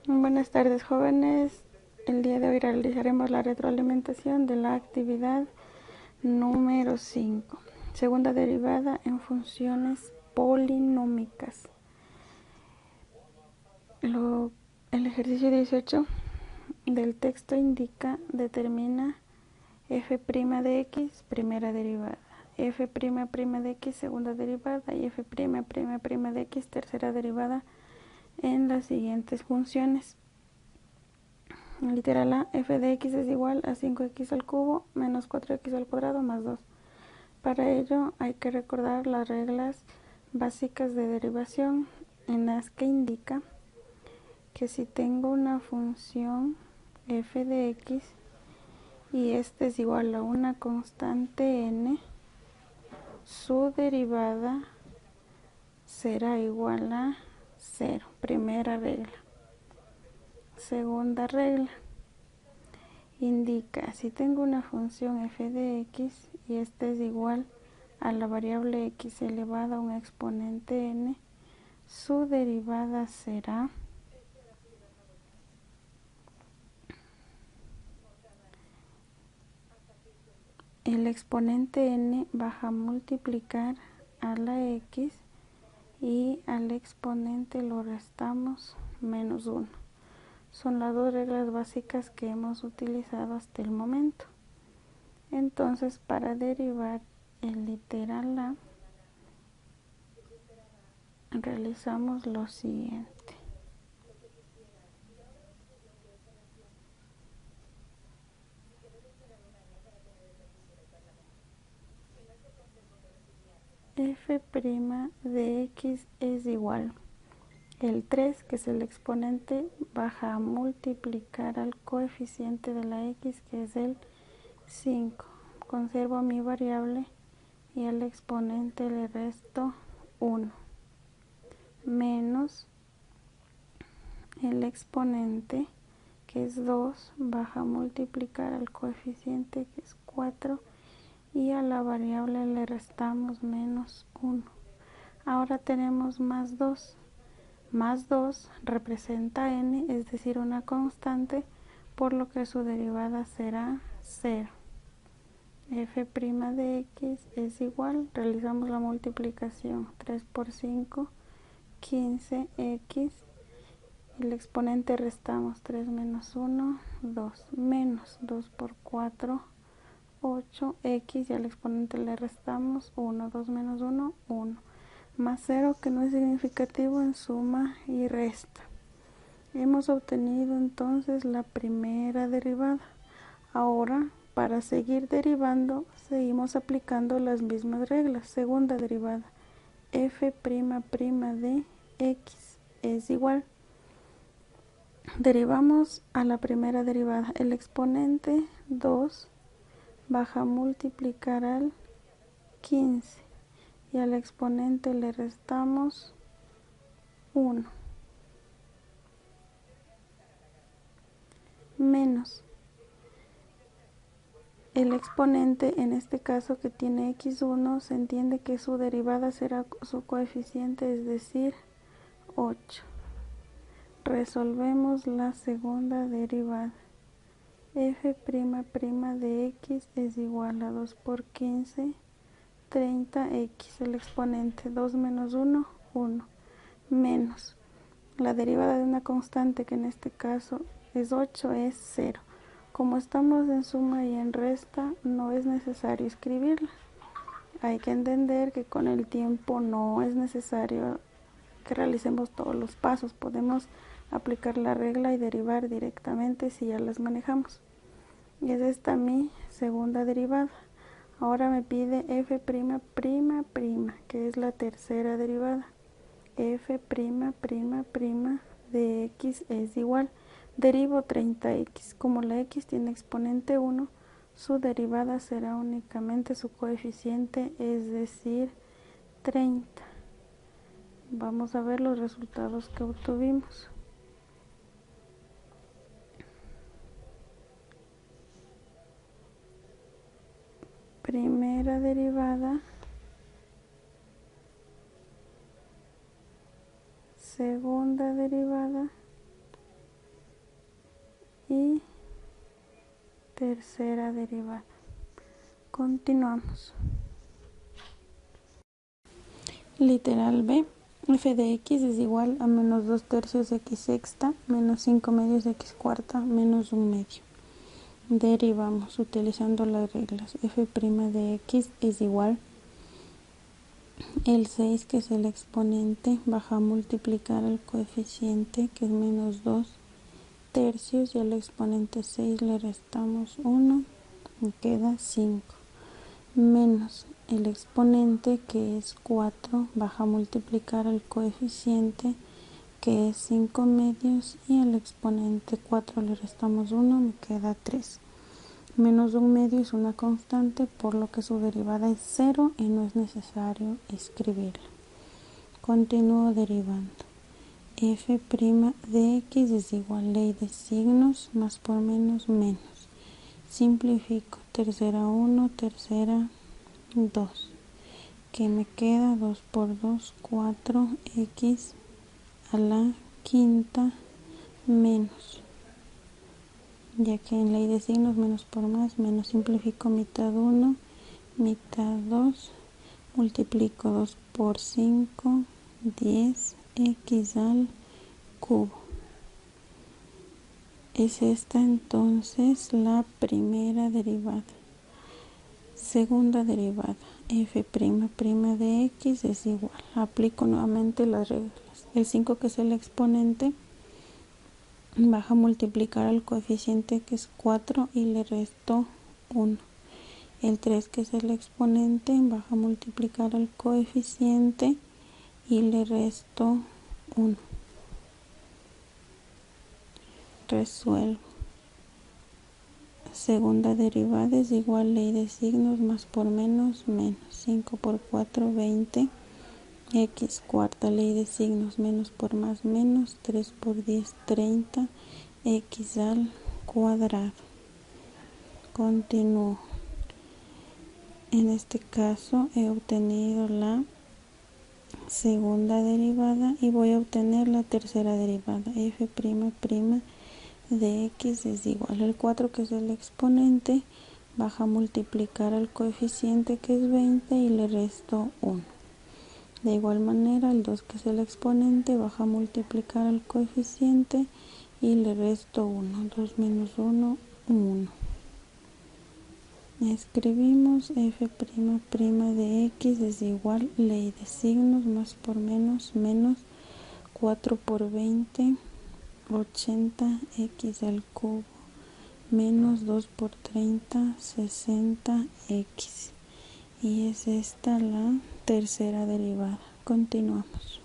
Buenas tardes, jóvenes. El día de hoy realizaremos la retroalimentación de la actividad número 5, segunda derivada en funciones polinómicas. El ejercicio 18 del texto indica: determina f' de x, primera derivada, f' de x, segunda derivada, y f' de x, tercera derivada en las siguientes funciones. Literal A, f de x es igual a 5x al cubo menos 4x al cuadrado más 2. Para ello hay que recordar las reglas básicas de derivación, en las que indica que si tengo una función f de x y esta es igual a una constante n, su derivada será igual a 0. Primera regla. Segunda regla. Indica, si tengo una función f de x y esta es igual a la variable x elevada a un exponente n, su derivada será el exponente n baja a multiplicar a la x y al exponente lo restamos menos 1. Son las dos reglas básicas que hemos utilizado hasta el momento. Entonces, para derivar el literal A, realizamos lo siguiente. F' de x es igual. El 3, que es el exponente, baja a multiplicar al coeficiente de la x, que es el 5. Conservo mi variable y al exponente le resto 1. Menos el exponente, que es 2, baja a multiplicar al coeficiente, que es 4. Y a la variable le restamos menos 1. Ahora tenemos más 2. Más 2 representa n, es decir, una constante, por lo que su derivada será 0. F' de x es igual, realizamos la multiplicación, 3 por 5, 15x, el exponente restamos 3 menos 1, 2, menos 2 por 4, 8x, y al exponente le restamos 1, 2 menos 1, 1, más 0, que no es significativo en suma y resta. Hemos obtenido entonces la primera derivada. Ahora, para seguir derivando, seguimos aplicando las mismas reglas. Segunda derivada, f' de x es igual. Derivamos a la primera derivada. El exponente 2 baja a multiplicar al 15 y al exponente le restamos 1. Menos el exponente, en este caso que tiene x1, se entiende que su derivada será su coeficiente, es decir, 8. Resolvemos la segunda derivada. F' de x es igual a 2 por 15, 30x. El exponente 2 menos 1, 1. Menos la derivada de una constante, que en este caso es 8, es 0. Como estamos en suma y en resta, no es necesario escribirla. Hay que entender que con el tiempo no es necesario que realicemos todos los pasos. Podemos aplicar la regla y derivar directamente si ya las manejamos. Y es esta mi segunda derivada. Ahora me pide f'', que es la tercera derivada. F'' de x es igual. Derivo 30x. Como la x tiene exponente 1, su derivada será únicamente su coeficiente, es decir, 30. Vamos a ver los resultados que obtuvimos. Primera derivada, segunda derivada tercera derivada. Continuamos. Literal B. F de x es igual a menos 2 tercios de x sexta menos 5 medios de x cuarta menos 1 medio. Derivamos utilizando las reglas. F' de x es igual el 6, que es el exponente, baja a multiplicar el coeficiente, que es menos 2 tercios, y al exponente 6 le restamos 1 y queda 5, menos el exponente, que es 4, baja a multiplicar el coeficiente, que es 5 medios, y al exponente 4 le restamos 1, me queda 3. Menos 1 medio es una constante, por lo que su derivada es 0 y no es necesario escribirla. Continúo derivando. F' de x es igual a ley de signos, más por menos menos. Simplifico, tercera 1, tercera 2. Que me queda 2 por 2, 4x a la quinta menos. Ya que en ley de signos menos por más, menos, simplifico mitad 1, mitad 2, multiplico 2 por 5, 10, x al cubo. Es esta entonces la primera derivada. Segunda derivada, f' de x es igual. Aplico nuevamente las reglas. El 5, que es el exponente, baja a multiplicar al coeficiente, que es 4, y le resto 1. El 3, que es el exponente, baja a multiplicar al coeficiente y le resto 1. Resuelvo. Segunda derivada es igual a ley de signos, más por menos menos. 5 por 4, 20. X cuarta, ley de signos, menos por más menos. 3 por 10, 30. X al cuadrado. Continúo. En este caso he obtenido la segunda derivada y voy a obtener la tercera derivada. F' de x es igual al 4, que es el exponente, baja a multiplicar al coeficiente, que es 20, y le resto 1. De igual manera el 2, que es el exponente, baja a multiplicar al coeficiente y le resto 1. 2 menos 1, 1. Escribimos f' de x es igual ley de signos, más por menos menos. 4 por 20, 80, x al cubo, menos 2 por 30, 60, x. Y es esta la tercera derivada. Continuamos.